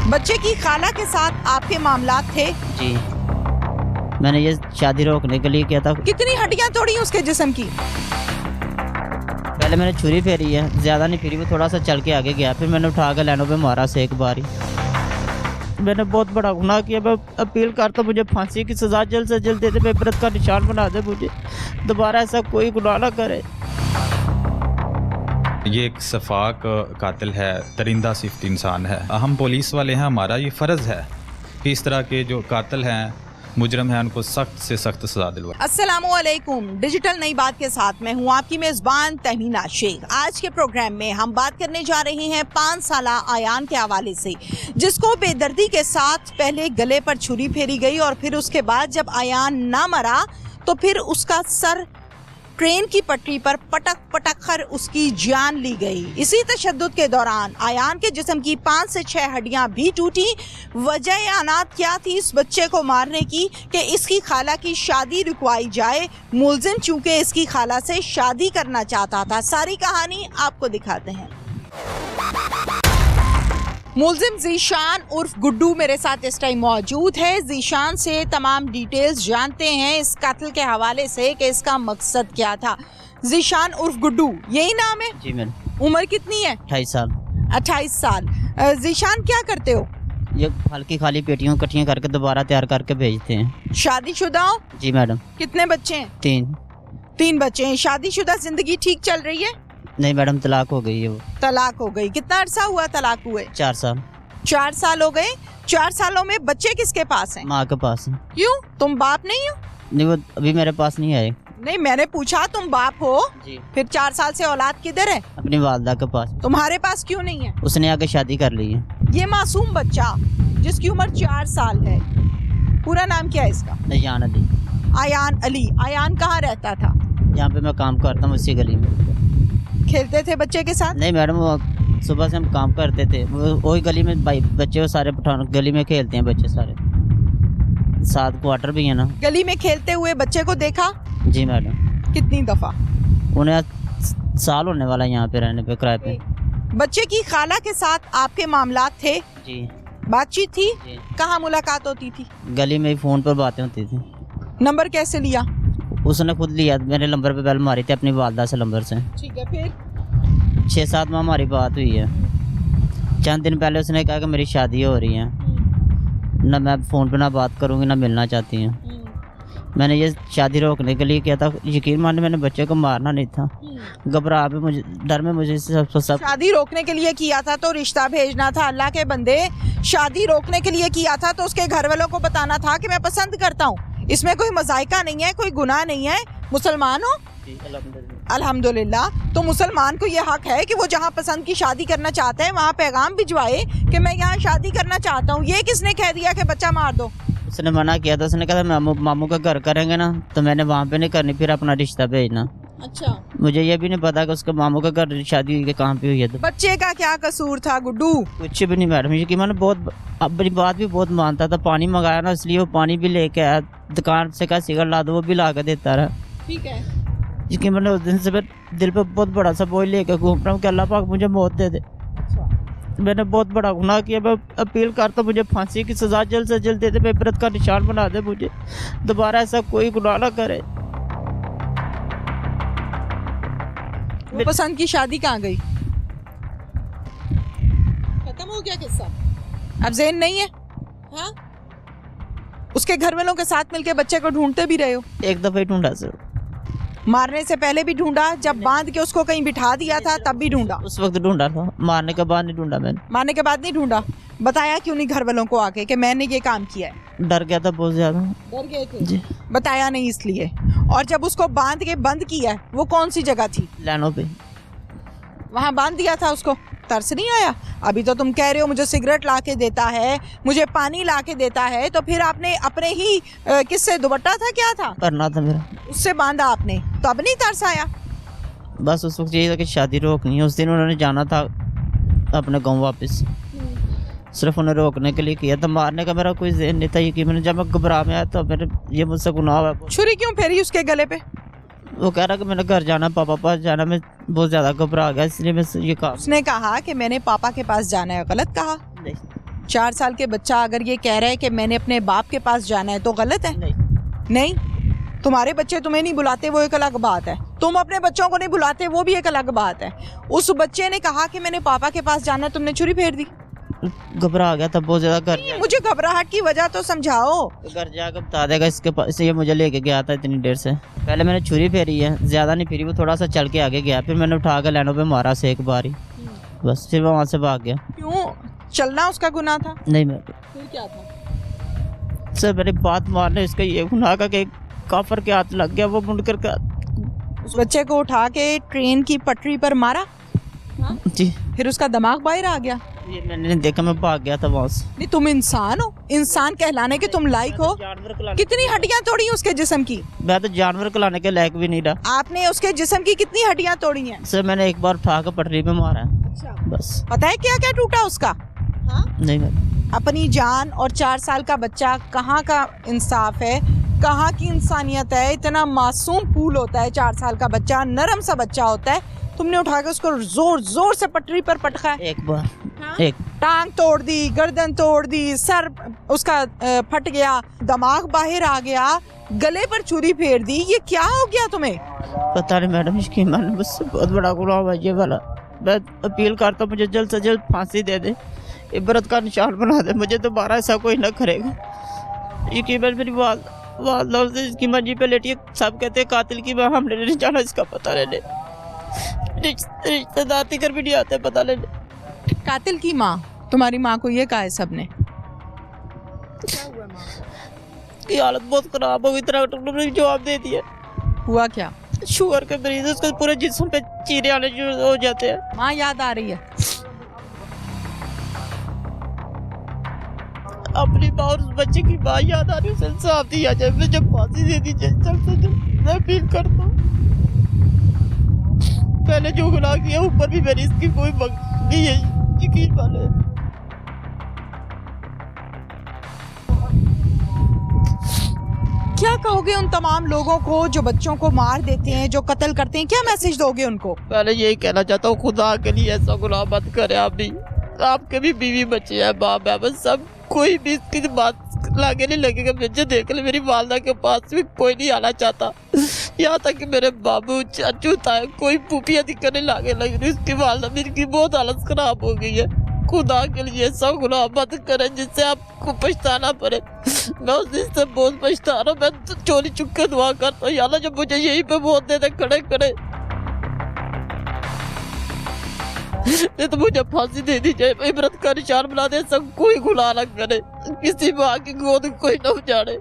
बच्चे की खाला के साथ आपके मामलात थे? जी, मैंने ये शादी रोकने के लिए किया था। कितनी हड्डियां तोड़ी उसके जिस्म की? पहले मैंने छुरी फेरी है, ज्यादा नहीं फेरी, वो थोड़ा सा चल के आगे गया, फिर मैंने उठा कर लाइनों पे मारा से एक बार ही। मैंने बहुत बड़ा गुनाह किया। मैं अपील करता हूं मुझे फांसी की सजा जल्द से जल्द दे दे, इबरत का निशान बना दे, मुझे दोबारा ऐसा कोई गुनाह ना करे। ये एक सफाक कातिल है, दरिंदा सिफ्त इंसान है। हम पुलिस वाले हैं, हमारा ये फ़र्ज़ है कि इस तरह के जो कातिल हैं, मुजरम हैं, उनको सख्त से सख्त सजा दिलवाएं। अस्सलामुअलैकुम, डिजिटल नई बात के साथ मैं हूँ आपकी मेज़बान तहमीना शेख। आज के प्रोग्राम में हम बात करने जा रहे हैं 5 साला आयान के हवाले से, जिसको बेदर्दी के साथ पहले गले पर छुरी फेरी गई और फिर उसके बाद जब आयान ना मरा तो फिर उसका सर ट्रेन की पटरी पर पटक कर उसकी जान ली गई। इसी तशद्दुद के दौरान आयान के जिस्म की 5 से 6 हड्डियां भी टूटी। वजह आनात क्या थी इस बच्चे को मारने की कि इसकी खाला की शादी रुकवाई जाए। मुलजिम चूंकि इसकी खाला से शादी करना चाहता था। सारी कहानी आपको दिखाते हैं। मुलजिम ज़ीशान उर्फ गुड्डू मेरे साथ इस टाइम मौजूद है। ज़ीशान से तमाम डिटेल्स जानते हैं इस कत्ल के हवाले से कि इसका मकसद क्या था। ज़ीशान उर्फ गुड्डू, यही नाम है? जी मैम। उम्र कितनी है? 28 साल। 28 साल। ज़ीशान क्या करते हो? ये हल्की खाली पेटियों इकट्ठियाँ करके दोबारा तैयार करके भेजते हैं। शादीशुदा हो? जी मैडम। कितने बच्चे हैं? 3 बच्चे हैं। शादीशुदा जिंदगी ठीक चल रही है? नहीं मैडम, तलाक हो गई है वो। तलाक हो गई। कितना अरसा हुआ तलाक हुए? 4 साल। 4 साल हो गए। 4 सालों में बच्चे किसके पास हैं? माँ के पास है। क्यों, तुम बाप नहीं हो? नहीं, वो अभी मेरे पास नहीं आए। नहीं, मैंने पूछा तुम बाप हो जी। फिर 4 साल से औलाद किधर है? अपनी वालदा के पास। तुम्हारे पास क्यों नहीं है? उसने आगे शादी कर ली है। ये मासूम बच्चा जिसकी उम्र 4 साल है, पूरा नाम क्या है इसका? आयान अली। आयान अली। आयान कहाँ रहता था? यहाँ पे मैं काम करता हूँ उसी गली में। खेलते थे बच्चे के साथ? नहीं मैडम, वो सुबह से हम काम करते थे, वही गली में भाई बच्चे वो सारे पठान गली में खेलते हैं बच्चे सारे, 7 क्वार्टर भी है ना। गली में खेलते हुए बच्चे को देखा? जी मैडम। कितनी दफा? उन्हें साल होने वाला यहाँ पे रहने पे, किराए पे। बच्चे की खाला के साथ आपके मामलात थे? जी। बातचीत थी? जी। कहाँ मुलाकात होती थी? गली में ही फ़ोन पर बातें होती थी। नंबर कैसे लिया? उसने खुद लिया, मेरे नंबर पे बेल मारी थी अपनी वालदा से नंबर से। ठीक है, फिर 6-7 माह हमारी बात हुई है। चंद दिन पहले उसने कहा कि मेरी शादी हो रही है, ना मैं फ़ोन पे ना बात करूँगी, ना मिलना चाहती हूँ। मैंने ये शादी रोकने के लिए किया था। यकीन माने मैंने बच्चे को मारना नहीं था, घबरा भी मुझे, डर में मुझे सब शादी रोकने के लिए किया था तो रिश्ता भेजना था। अल्लाह के बंदे, शादी रोकने के लिए किया था तो उसके घर वालों को बताना था कि मैं पसंद करता हूँ। इसमें कोई मजाइका नहीं है, कोई गुनाह नहीं है। मुसलमान हो? अल्हम्दुलिल्लाह। तो मुसलमान को ये हक है कि वो जहाँ पसंद की शादी करना चाहते हैं वहाँ पैगाम भिजवाए कि मैं यहाँ शादी करना चाहता हूँ। ये किसने कह दिया कि बच्चा मार दो? उसने मना किया था। उसने कहा था मामू का घर करेंगे ना, तो मैंने वहाँ पे नहीं करनी, फिर अपना रिश्ता भेजना। अच्छा। मुझे ये भी नहीं पता कि उसके मामू का घर शादी हुई कहाँ पे हुई है। तो बच्चे का क्या कसूर था गुड्डू? कुछ भी नहीं मैडम। यकीन माने बहुत अपनी बात भी बहुत मानता था। पानी मंगाया ना, इसलिए वो पानी भी लेके आया, दुकान से कहा सिगरेट ला दो, वो भी ला के देता रहा। ठीक है। यकीन मैंने उस दिन से दिल पे बहुत बड़ा सा बोझ लेके घूम रहा हूँ कि अल्लाह पाक मुझे मौत दे दे। मैंने बहुत बड़ा गुनाह किया। मैं अपील करता हूँ मुझे फांसी की सजा जल्द से जल्द दे दे, इबरत का निशान बना दे, मुझे दोबारा ऐसा कोई गुनाह ना करे। वो पसंद की शादी कहाँ गई? खत्म हो गया किस्सा? अब ज़हन नहीं है? हाँ? उसके घर वालों के साथ मिलके बच्चे को ढूंढते भी रहे हो? एक दफा ही ढूंढा सर। मारने से पहले भी ढूंढा? जब बांध के उसको कहीं बिठा दिया था तब भी ढूंढा? उस वक्त ढूंढा था, मारने के बाद नहीं ढूंढा मैंने। मारने के बाद नहीं ढूंढा? बताया क्यों नहीं घर वालों को आके कि मैंने ये काम किया है? डर गया था बहुत ज्यादा। डर गए थे? जी। बताया नहीं इसलिए। और जब उसको बांध के बंद किया है, वो कौन सी जगह थी? लाइनों पे। वहाँ बांध दिया था उसको? तरस नहीं आया? अभी तो तुम कह रहे हो मुझे सिगरेट ला के देता है, मुझे पानी ला के देता है, तो फिर आपने अपने ही किससे, दुपट्टा था क्या था? करना था मेरा, उससे बांधा आपने, तो अब नहीं तरस आया? बस उस वक्त यही था कि शादी रोकनी है। उस दिन उन्होंने जाना था अपने गाँव वापस, सिर्फ उन्हें रोकने के लिए किया था। मारने का मेरा कोई ज़हन नहीं था। ये कि मैंने जब मैं घबरा में आया तो मेरे ये मुझसे गुनाह हुआ। छुरी क्यों फेरी उसके गले पे? वो कह रहा कि मैंने घर जाना, पापा पास जाना। मैं बहुत ज़्यादा घबरा गया, इसलिए मैं ये कहा। उसने कहा कि मैंने पापा के पास जाना है। गलत कहा? 4 साल के बच्चा अगर ये कह रहा है कि मैंने अपने बाप के पास जाना है तो गलत है? नहीं, तुम्हारे बच्चे तुम्हें नहीं बुलाते वो एक अलग बात है, तुम अपने बच्चों को नहीं बुलाते वो भी एक अलग बात है। उस बच्चे ने कहा कि मैंने पापा के पास जाना है, तुमने छुरी फेर दी। घबरा गया था बहुत ज्यादा। घर मुझे घबराहट की वजह तो समझाओ। तो घर जाकर बता देगा इसके पास, ये मुझे लेके गया था इतनी देर से। पहले मैंने छुरी फेरी है, ज्यादा नहीं फेरी, वो थोड़ा सा चल के आगे गया, फिर मैंने उठा कर लाइनों पे मारा से एक बार ही, बस फिर वो वहाँ से भाग गया। क्यों? चलना उसका गुनाह था? नहीं मैं फिर क्या था? सर मेरी बात मारने इसका ये गुनाह का कि काफर के हाथ लग गया, वो मुड़कर का। उस बच्चे को उठा के ट्रेन की पटरी पर मारा? जी। फिर उसका दिमाग बाहर आ गया? ये मैंने नहीं देखा, मैं भाग गया था वहाँ से। नहीं, तुम इंसान हो, इंसान कहलाने के तुम लायक हो? कितनी हड्डियां तोड़ी उसके जिस्म की? मैं तो जानवर को लाने के लायक भी नहीं रहा। आपने उसके जिस्म की कितनी हड्डियां तोड़ी हैं? सर मैंने एक बार उठा कर पटरी पे मारा है, बस। पता है क्या क्या टूटा उसका? नहीं मैं अपनी जान और 4 साल का बच्चा, कहाँ का इंसाफ है, कहाँ की इंसानियत है? इतना मासूम फूल होता है 4 साल का बच्चा, नरम सा बच्चा होता है, तुमने उठा के उसको जोर जोर से पटरी पर पटका है। एक बार एक टांग तोड़ दी, गर्दन तोड़ दी, सर उसका फट गया, दिमाग बाहर आ गया, गले पर छुरी फेर दी, ये क्या हो गया तुम्हें? पता नहीं मैडम, इसकी मैंने मुझसे बहुत बड़ा गुनाह है ये वाला। मैं अपील करता हूँ मुझे जल्द से जल्द फांसी दे दे, इबरत का निशान बना दे, मुझे दोबारा ऐसा कोई ना करेगा। ये मेरी वालदा इसकी मंजी पे लेटी है, सब कहते हैं कातिल की मां, हमने नहीं जाना इसका पता लेने, रिश्तेदार तिकर भी नहीं आते पता लेने। कातिल की माँ? तुम्हारी माँ को ये कहा है सबने? की हालत बहुत खराब हो गई, इतना डॉक्टर ने जवाब दे दिया। हुआ क्या? शुगर के मरीज, उसके पूरे जिस्म पे चीरे आने शुरू हो जाते हैं। माँ याद आ रही है? अपनी माँ और उस बच्चे की माँ याद आ रही है, उसे इंसाफ दिया जाए, मुझे जब फांसी दे दी जाए जल्द से जल्द। मैं अपील करता हूँ, मैंने जो गुनाह किया ऊपर भी मेरी इसकी कोई नहीं है, यकीन वाले। क्या कहोगे उन तमाम लोगों को जो बच्चों को मार देते हैं, जो कत्ल करते हैं, क्या मैसेज दोगे उनको? पहले यही कहना चाहता हूँ, खुदा के लिए ऐसा गुनाह मत करें। आप भी, आपके भी बीवी बच्चे हैं, बाप है, बस सब कोई भी इसकी बात लागे नहीं लगेगा। मुझे देख ले, मेरी वालदा के पास भी कोई नहीं आना चाहता, यहाँ तक कि मेरे बाबू चाचू था, कोई पुपिया दिक्कत नहीं लागे लग रही। उसकी वालदा मेरी की बहुत हालत खराब हो गई है। खुदा के लिए ऐसा गुनाह मत करें जिससे आपको पछताना पड़े। मैं उस दिन से बहुत पछता रहा हूँ, मैं तो चोरी चुप के दुआ करता हूँ, यार जब मुझे यहीं पे बहुत दे दे खड़े खड़े, नहीं तो मुझे फांसी दे दी जाए, इबरत का निशान बना दे, सब कोई गुनाह न करे, किसी माँ की गोद कोई न उजाड़े।